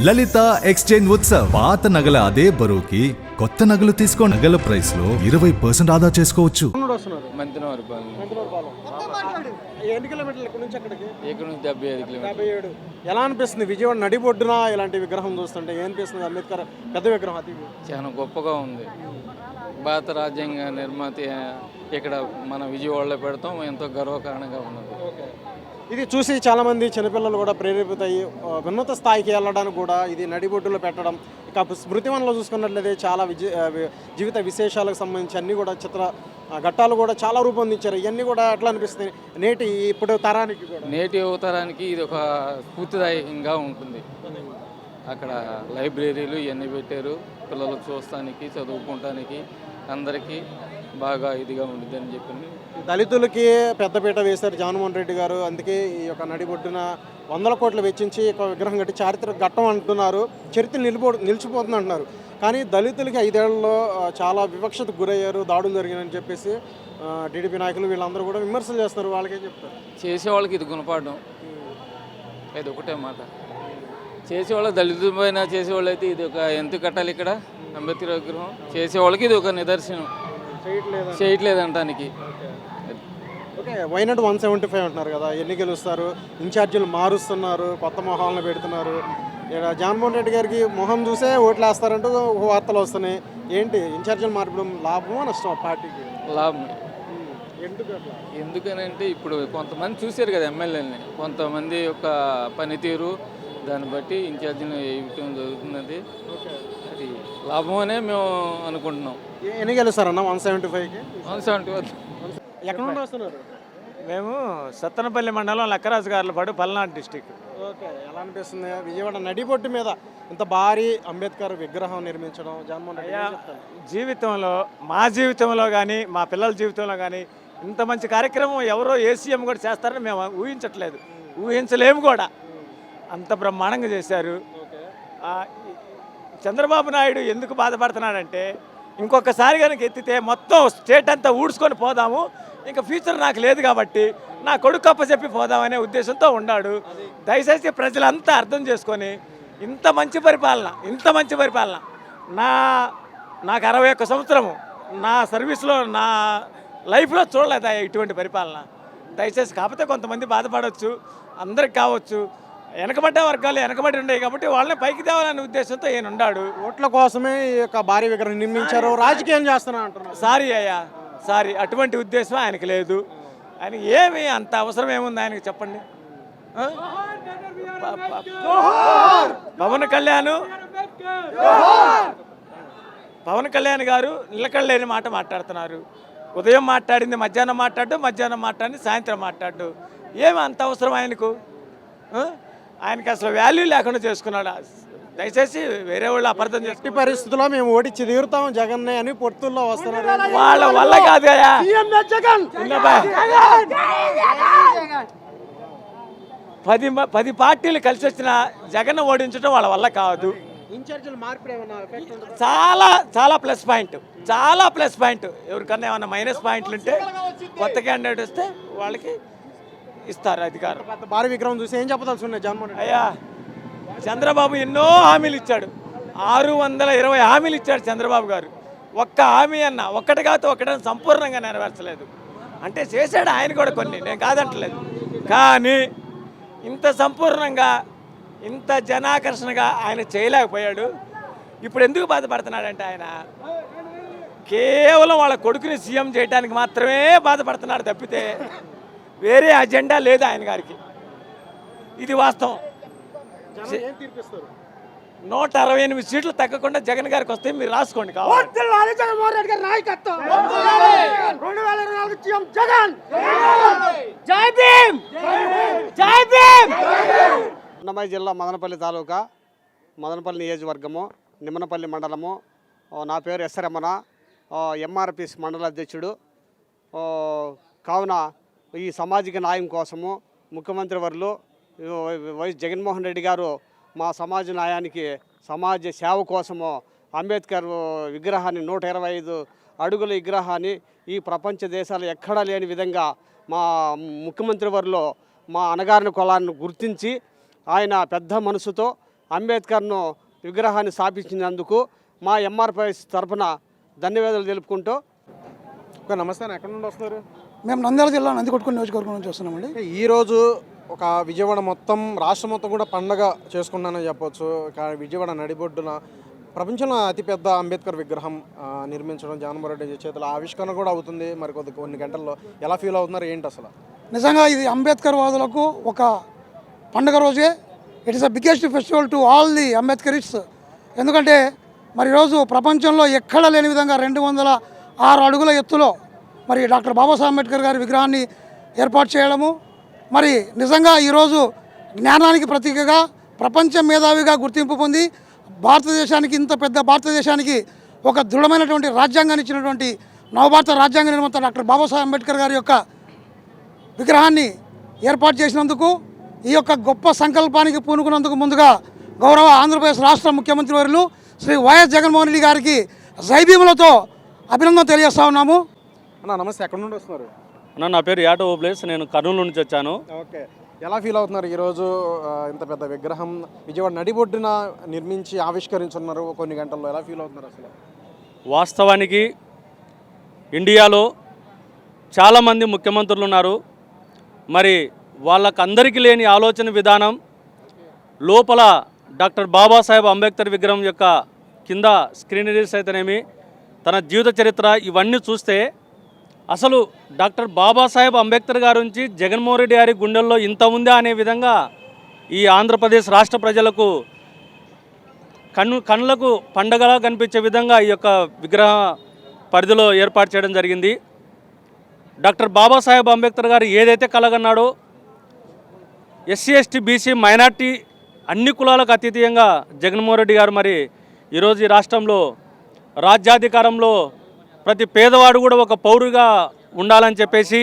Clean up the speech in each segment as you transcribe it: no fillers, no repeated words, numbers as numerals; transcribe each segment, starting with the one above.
లలిత exchange Utsav. పాత నగల అదే బరువుకి కొత్త నగలు తీసుకో. నగల ప్రైస్ లో 20% ఆదా చేసుకోవచ్చు. ఎన్ని కిలోమీటర్లు ఇక్కడ నుంచి అక్కడికి? ఇక్కడ నుంచి 75 కిలోమీటర్లు. 77. ఎలా అనిపిస్తుంది విజయవాడ నడిబొడ్డున ఇలాంటి విగ్రహం చూస్తుంటే? ఏమనిపిస్తుంది? అంబేద్కర్ పెద్ద విగ్రహం అది చాలా గొప్పగా ఉంది. భారత రాజ్యాంగ నిర్మాత ఇక్కడ మన విజయవాడలో పెడతాం, ఎంతో గర్వకారణంగా ఉన్నది. ఇది చూసి చాలామంది చిన్నపిల్లలు కూడా ప్రేరేపితాయి ఉన్నత స్థాయికి వెళ్ళడానికి కూడా ఇది నడిబొడ్డులో పెట్టడం. ఇక స్మృతివనంలో చూసుకున్నట్లయితే చాలా జీవిత విశేషాలకు సంబంధించి అన్నీ కూడా చిత్ర ఘట్టాలు కూడా చాలా రూపొందించారు. ఇవన్నీ కూడా ఎట్లా అనిపిస్తాయి ఇప్పుడు తరానికి కూడా? నేటి యువతరానికి ఇది ఒక స్ఫూర్తిదాయకంగా ఉంటుంది. అక్కడ లైబ్రరీలు ఇవన్నీ పెట్టారు, పిల్లలకు చూస్తానికి చదువుకోవటానికి అందరికీ బాగా ఇదిగా ఉంటుంది అని చెప్పి. దళితులకి పెద్దపీట వేశారు జగన్మోహన్ రెడ్డి గారు. అందుకే ఈ యొక్క నడిబొడ్డున 100 కోట్లు వెచ్చించి ఒక విగ్రహం కట్టి చారిత్రక ఘట్టం అంటున్నారు. చరిత్ర నిలిచిపోతుంది అంటున్నారు. కానీ దళితులకి 5 ఏళ్లలో చాలా వివక్షతకు గురయ్యారు, దాడులు జరిగాయని చెప్పేసి టీడీపీ నాయకులు వీళ్ళందరూ కూడా విమర్శలు చేస్తున్నారు. వాళ్ళకేం చెప్తారు? చేసేవాళ్ళకి ఇది గుణపాఠం, ఇది ఒకటే మాట. చేసేవాళ్ళకి దళితుల పైన చేసేవాళ్ళు అయితే ఇది ఒక ఎందుకు కట్టాలి ఇక్కడ అంబేద్కర్ విగ్రహం? చేసేవాళ్ళకి ఇది ఒక నిదర్శనం. చేయట్లేదంటానికి. ఓకే, వైనాడు 175 అంటున్నారు కదా, ఎన్ని గెలుస్తారు? ఇన్ఛార్జీలు మారుస్తున్నారు, కొత్త మొహాలను పెడుతున్నారు. ఇక్కడ జగన్మోహన్ రెడ్డి గారికి మొహం చూసే ఓట్లు వేస్తారంటూ వార్తలు వస్తున్నాయి. ఏంటి ఇన్ఛార్జీలు మార్పడం లాభమా నష్టమా పార్టీకి? లాభమే. ఎందుకు? ఎందుకనంటే ఇప్పుడు కొంతమంది చూశారు కదా ఎమ్మెల్యేలని, కొంతమంది యొక్క పనితీరు దాన్ని బట్టి ఇన్ఛార్జీలు వేయటం జరుగుతున్నది. అది లాభం అనే మేము అనుకుంటున్నాం. ఎన్ని గెలుస్తారన్న 175కి? 170. ఎక్కడ నుండి వస్తున్నారు? మేము సత్తనపల్లి మండలం లక్కరాజు గార్లపాడు, పల్నాడు డిస్టిక్. ఓకే, ఎలా అనిపిస్తుంది విజయవాడ నడిబొట్టు మీద ఇంత భారీ అంబేద్కర్ విగ్రహం నిర్మించడం? జగన్మోహన్ రెడ్డి జీవితంలో, మా జీవితంలో కానీ మా పిల్లల జీవితంలో కానీ ఇంత మంచి కార్యక్రమం ఎవరో ఏసీఎం కూడా చేస్తారని మేము ఊహించట్లేదు, ఊహించలేము కూడా. అంత బ్రహ్మాండంగా చేశారు. చంద్రబాబు నాయుడు ఎందుకు బాధపడుతున్నాడంటే, ఇంకొకసారి కనుక ఎత్తితే మొత్తం స్టేట్ అంతా ఊడ్చుకొని పోదాము, ఇంకా ఫ్యూచర్ నాకు లేదు కాబట్టి నా కొడుకు అప్పచెప్పి పోదామనే ఉద్దేశంతో ఉన్నాడు. దయచేసి ప్రజలంతా అర్థం చేసుకొని ఇంత మంచి పరిపాలన నాకు 61 సంవత్సరము నా సర్వీస్లో, నా లైఫ్లో చూడలేదా ఇటువంటి పరిపాలన. దయచేసి కాకపోతే కొంతమంది బాధపడవచ్చు, అందరికి కావచ్చు. వెనకబడ్డ వర్గాలు వెనకబడి ఉన్నాయి కాబట్టి వాళ్ళని పైకి తేవాలనే ఉద్దేశంతో ఈయన ఉన్నాడు. ఓట్ల కోసమే ఈ యొక్క భారీ విగ్రహం నిర్మించారు, రాజకీయం చేస్తున్నా అంటున్నారు. సారీ, అటువంటి ఉద్దేశం ఆయనకి లేదు. ఆయనకి ఏమి అంత అవసరం ఏముంది ఆయనకి చెప్పండి? పవన్ కళ్యాణ్ గారు నిలకడలేని మాట మాట్లాడుతున్నారు. ఉదయం మాట్లాడింది మధ్యాహ్నం మాట్లాడింది సాయంత్రం మాట్లాడు. ఏమి అంత అవసరం ఆయనకు? ఆయనకి అసలు వాల్యూ లేకుండా చేసుకున్నాడు. దయచేసి వేరే వాళ్ళు అపార్థం చేస్తే పరిస్థితుల్లో మేము ఓడించి తీరుతాం జగన్ అని పొత్తుల్లో వస్తున్నారు. వాళ్ళ వల్ల కాదు కదా. 10 పార్టీలు కలిసి వచ్చిన జగన్ ఓడించడం వాళ్ళ వల్ల కాదు. చాలా ప్లస్ పాయింట్. ఎవరికన్నా ఏమన్నా మైనస్ పాయింట్లు ఉంటే కొత్త క్యాండిడేట్ వస్తే వాళ్ళకి ఇస్తారు అధికారం. భారీ విగ్రహం చూసి ఏం చెప్పదలుచు ఉన్నాయి జగన్మోహన్ రెడ్డి? అయ్యా, చంద్రబాబు ఎన్నో హామీలు ఇచ్చాడు. 620 హామీలు ఇచ్చాడు చంద్రబాబు గారు. ఒక్క హామీ అన్న ఒక్కటి కాదు ఒకటని సంపూర్ణంగా నెరవేర్చలేదు. అంటే చేశాడు ఆయన కూడా కొన్ని, నేను కాదంటలేదు. కానీ ఇంత సంపూర్ణంగా, ఇంత జనాకర్షణగా ఆయన చేయలేకపోయాడు. ఇప్పుడు ఎందుకు బాధపడుతున్నాడంటే ఆయన కేవలం వాళ్ళ కొడుకుని సీఎం చేయడానికి మాత్రమే బాధపడుతున్నాడు తప్పితే వేరే అజెండా లేదు ఆయన గారికి. ఇది వాస్తవం. 168 సీట్లు తగ్గకుండా జగన్ గారికి వస్తే మీరు రాసుకోండి. అన్నమయ్య జిల్లా మదనపల్లి తాలూకా, మదనపల్లి నియోజకవర్గము, నిమ్మనపల్లి మండలము. నా పేరు ఎస్ రమణ, ఎంఆర్పిఎస్ మండల అధ్యక్షుడు. కావున ఈ సామాజిక న్యాయం కోసము ముఖ్యమంత్రి వర్యులు వైఎస్ జగన్మోహన్ రెడ్డి గారు మా సమాజ న్యాయానికి, సమాజ సేవ కోసము అంబేద్కర్ విగ్రహాన్ని 125 అడుగుల విగ్రహాన్ని ఈ ప్రపంచ దేశాలు ఎక్కడా లేని విధంగా మా ముఖ్యమంత్రి వర్యులు మా అణగారిన కులాన్ని గుర్తించి ఆయన పెద్ద మనసుతో అంబేద్కర్ను విగ్రహాన్ని స్థాపించినందుకు మా ఎంఆర్పిఎస్ తరఫున ధన్యవాదాలు తెలుపుకుంటూ. నమస్తే అన్న, ఎక్కడి నుండి వస్తున్నారు? మేము నంద్యాల జిల్లా నందికొట్కూరు నియోజకవర్గం నుంచి వస్తున్నామండి. ఈరోజు ఒక విజయవాడ మొత్తం, రాష్ట్రం మొత్తం కూడా పండగ చేసుకున్నానని చెప్పొచ్చు. విజయవాడ నడిబొడ్డున ప్రపంచంలో అతిపెద్ద అంబేద్కర్ విగ్రహం నిర్మించడం జగన్మోహన్ రెడ్డి చేతుల ఆవిష్కరణ కూడా అవుతుంది మరి కొన్ని గంటల్లో. ఎలా ఫీల్ అవుతున్నారు, ఏంటి అసలు? నిజంగా ఇది అంబేద్కర్ వాదులకు ఒక పండుగ రోజే. It is the biggest festival to all the Ambedkarists. ఎందుకంటే మరి ఈరోజు ప్రపంచంలో ఎక్కడ లేని విధంగా 206 అడుగుల ఎత్తులో మరి డాక్టర్ బాబాసాహెబ్ అంబేద్కర్ గారి విగ్రహాన్ని ఏర్పాటు చేయడము, మరి నిజంగా ఈరోజు జ్ఞానానికి ప్రతీకగా ప్రపంచ మేధావిగా గుర్తింపు పొంది భారతదేశానికి, ఇంత పెద్ద భారతదేశానికి ఒక దృఢమైనటువంటి రాజ్యాంగాన్ని ఇచ్చినటువంటి నవభారత రాజ్యాంగ నిర్మాత డాక్టర్ బాబాసాహెబ్ అంబేద్కర్ గారి యొక్క విగ్రహాన్ని ఏర్పాటు చేసినందుకు, ఈ యొక్క గొప్ప సంకల్పానికి పూనుకున్నందుకు ముందుగా గౌరవ ఆంధ్రప్రదేశ్ రాష్ట్ర ముఖ్యమంత్రి వర్యులు శ్రీ వైఎస్ జగన్మోహన్ రెడ్డి గారికి జైభీములతో అభినందన తెలియజేస్తా ఉన్నాము. అన్న నమస్తే, ఎక్కడి నుండి వస్తున్నారు? అన్న నా పేరు యాటో ఓబ్లేస్, నేను కర్నూలు నుంచి వచ్చాను. ఓకే, ఎలా ఫీల్ అవుతున్నారు? ఈరోజు ఇంత పెద్ద విగ్రహం విజయవాడ నడిబొడ్డున నిర్మించి ఆవిష్కరించున్నారు కొన్ని గంటల్లో. ఎలా ఫీల్ అవుతున్నారు అసలు? వాస్తవానికి ఇండియాలో చాలామంది ముఖ్యమంత్రులు ఉన్నారు. మరి వాళ్ళకందరికీ లేని ఆలోచన విధానం లోపల డాక్టర్ బాబాసాహెబ్ అంబేద్కర్ విగ్రహం యొక్క కింద స్క్రీనరీస్ అయితేనేమి, తన జీవిత చరిత్ర, ఇవన్నీ చూస్తే అసలు డాక్టర్ బాబాసాహెబ్ అంబేద్కర్ గారి నుంచి జగన్మోహన్ రెడ్డి గారి గుండెల్లో ఇంత ఉందా అనే విధంగా ఈ ఆంధ్రప్రదేశ్ రాష్ట్ర ప్రజలకు కన్నులకు పండగలా కనిపించే విధంగా ఈ యొక్క విగ్రహ పరిధిలో ఏర్పాటు చేయడం జరిగింది. డాక్టర్ బాబాసాహెబ్ అంబేద్కర్ గారు ఏదైతే కలగన్నాడో ఎస్సీ ఎస్టీ బీసీ మైనార్టీ అన్ని కులాలకు అతీతంగా జగన్మోహన్ రెడ్డి గారు మరి ఈరోజు ఈ రాష్ట్రంలో రాజ్యాధికారంలో ప్రతి పేదవాడు కూడా ఒక పౌరుగా ఉండాలని చెప్పేసి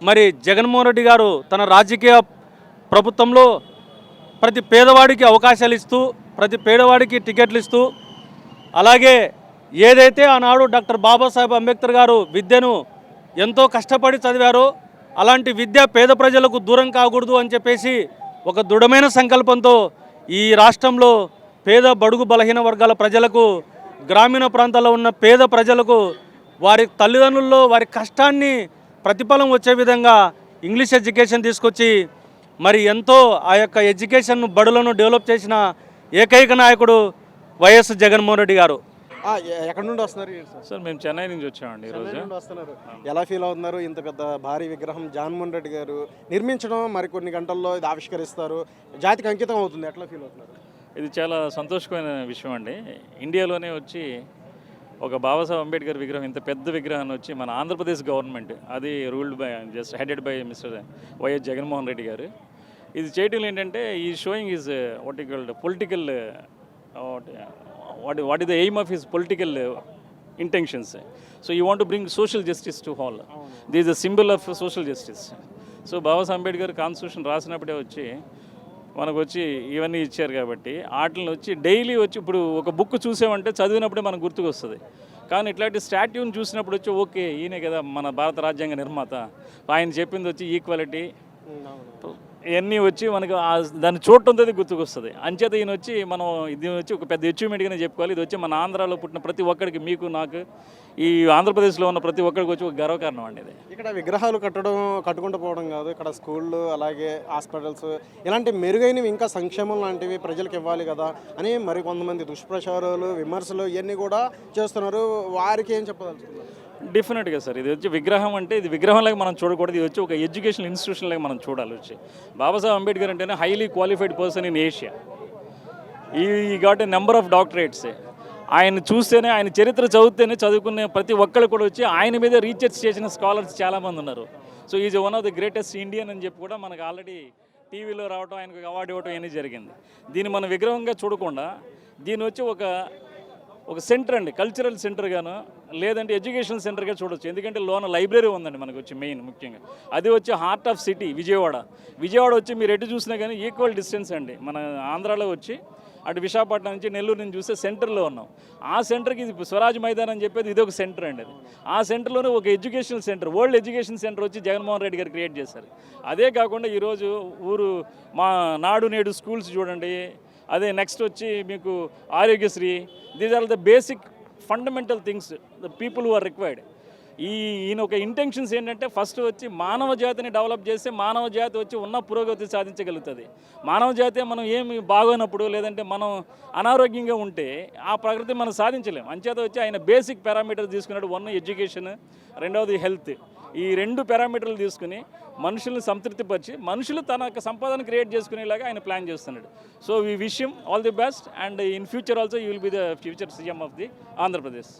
మరి జగన్మోహన్ రెడ్డి గారు తన రాజకీయ ప్రభుత్వంలో ప్రతి పేదవాడికి అవకాశాలు ఇస్తూ, ప్రతి పేదవాడికి టికెట్లు ఇస్తూ, అలాగే ఏదైతే ఆనాడు డాక్టర్ బాబాసాహెబ్ అంబేద్కర్ గారు విద్యను ఎంతో కష్టపడి చదివారో అలాంటి విద్య పేద ప్రజలకు దూరం కాకూడదు అని చెప్పేసి ఒక దృఢమైన సంకల్పంతో ఈ రాష్ట్రంలో పేద బడుగు బలహీన వర్గాల ప్రజలకు, గ్రామీణ ప్రాంతాల్లో ఉన్న పేద ప్రజలకు వారి తల్లిదండ్రుల్లో వారి కష్టాన్ని ప్రతిఫలం వచ్చే విధంగా ఇంగ్లీష్ ఎడ్యుకేషన్ తీసుకొచ్చి మరి ఎంతో ఆ యొక్క ఎడ్యుకేషన్ బడులను డెవలప్ చేసిన ఏకైక నాయకుడు వైఎస్ జగన్మోహన్ రెడ్డి గారు. ఎక్కడి నుండి వస్తున్నారు సార్? మేము చెన్నై నుంచి వచ్చామండి ఈరోజు. వస్తున్నారు, ఎలా ఫీల్ అవుతున్నారు? ఇంత పెద్ద భారీ విగ్రహం జగన్మోహన్ రెడ్డి గారు నిర్మించడం, మరి కొన్ని గంటల్లో ఇది ఆవిష్కరిస్తారు, జాతికి అంకితం అవుతుంది. ఎట్లా ఫీల్ అవుతున్నారు? ఇది చాలా సంతోషమైన విషయం అండి. ఇండియాలోనే వచ్చి ఒక బాబాసాహెబ్ అంబేద్కర్ విగ్రహం, ఇంత పెద్ద విగ్రహాన్ని వచ్చి మన ఆంధ్రప్రదేశ్ గవర్నమెంట్, అది ruled by just headed by mister Y S Jaganmohan Reddy garu, ఇది చేయటం ఏంటంటే ఈ showing is what you called political, what is the aim of his political intentions. So you want to bring social justice to all. This is a symbol of social justice. So Babasaheb Ambedkar constitution రాసినప్పుడే వచ్చి మనకు వచ్చి ఇవన్నీ ఇచ్చారు కాబట్టి వాటిని వచ్చి daily వచ్చి ఇప్పుడు ఒక బుక్ చూసామంటే చదివినప్పుడే మనకు గుర్తుకు వస్తుంది. కానీ ఇట్లాంటి స్టాట్యూని చూసినప్పుడు వచ్చి ఓకే ఈయనే కదా మన భారత రాజ్యాంగ నిర్మాత, ఆయన చెప్పింది వచ్చి ఈక్వాలిటీ ఇవన్నీ వచ్చి మనకు దాన్ని చూడటంతో గుర్తుకొస్తుంది. అంచేత ఈయన వచ్చి మనం ఇది వచ్చి ఒక పెద్ద అచీవ్మెంట్గానే చెప్పుకోవాలి. ఇది వచ్చి మన ఆంధ్రాలో పుట్టిన ప్రతి ఒక్కరికి, మీకు నాకు, ఈ ఆంధ్రప్రదేశ్లో ఉన్న ప్రతి ఒక్కరికి వచ్చి ఒక గర్వకారణం అండి ఇది. ఇక్కడ విగ్రహాలు కట్టుకుంటూ పోవడం కాదు, ఇక్కడ స్కూళ్ళు అలాగే హాస్పిటల్స్ ఇలాంటి మెరుగైనవి ఇంకా సంక్షేమం లాంటివి ప్రజలకు ఇవ్వాలి కదా అని మరి కొంతమంది దుష్ప్రచారాలు, విమర్శలు ఇవన్నీ కూడా చేస్తున్నారు. వారికి ఏం చెప్పదలుచుకున్నారు? డెఫినెట్గా సార్, ఇది వచ్చి విగ్రహం అంటే ఇది విగ్రహంలాగా మనం చూడకూడదు, ఇది వచ్చి ఒక ఎడ్యుకేషనల్ ఇన్స్టిట్యూషన్ లాగా మనం చూడాలి. వచ్చి బాబాసాహెబ్ అంబేద్కర్ అంటేనే highly qualified person in Asia. He got a number of doctorates. ఆయన చూస్తేనే, ఆయన చరిత్ర చదివితేనే చదువుకునే ప్రతి ఒక్కరు కూడా వచ్చి ఆయన మీద రీసెర్చ్ చేసిన స్కాలర్స్ చాలామంది ఉన్నారు. So is one of the greatest Indian అని చెప్పి కూడా మనకు ఆల్రెడీ టీవీలో రావడం, ఆయనకు అవార్డు ఇవ్వడం అనేది జరిగింది. దీన్ని మనం విగ్రహంగా చూడకుండా దీన్ని వచ్చి ఒక సెంటర్ అండి, కల్చరల్ సెంటర్ గాను, లేదంటే ఎడ్యుకేషన్ సెంటర్గా చూడొచ్చు. ఎందుకంటే లోన లైబ్రరీ ఉందండి మనకు వచ్చి మెయిన్ ముఖ్యంగా. అది వచ్చి హార్ట్ ఆఫ్ సిటీ విజయవాడ వచ్చి మీరు ఎటు చూసినా కానీ ఈక్వల్ డిస్టెన్స్ అండి. మన ఆంధ్రాలో వచ్చి అటు విశాఖపట్నం నుంచి నెల్లూరు నుంచి చూస్తే సెంటర్లో ఉన్నాం. ఆ సెంటర్కి ఇది స్వరాజ్ మైదాన్ అని చెప్పేది ఇది ఒక సెంటర్ అండి. అది ఆ సెంటర్లోనే ఒక educational centre, world education centre వచ్చి జగన్మోహన్ రెడ్డి గారు క్రియేట్ చేశారు. అదే కాకుండా ఈరోజు మా నాడు నేడు స్కూల్స్ చూడండి, అదే నెక్స్ట్ వచ్చి మీకు Aarogyasri. These are the basic fundamental things the people who are required. ఈయన ఒక ఇంటెన్షన్స్ ఏంటంటే ఫస్ట్ వచ్చి మానవ జాతిని డెవలప్ చేస్తే మానవ జాతి వచ్చి ఉన్న పురోగతి సాధించగలుగుతుంది. మానవ జాతి మనం ఏమి బాగోనప్పుడు లేదంటే మనం అనారోగ్యంగా ఉంటే ఆ ప్రగతి మనం సాధించలేం. అంచేత వచ్చి ఆయన బేసిక్ పారామీటర్స్ తీసుకున్నాడు. వన్ ఎడ్యుకేషన్, రెండవది హెల్త్. ఈ 2 పారామీటర్లు తీసుకుని మనుషుల్ని సంతృప్తిపరిచి మనుషులు తన యొక్క సంపాదన క్రియేట్ చేసుకునేలాగా ఆయన ప్లాన్ చేస్తున్నాడు. So we wish him all the best and in future also you will be the future CM of the Andhra Pradesh.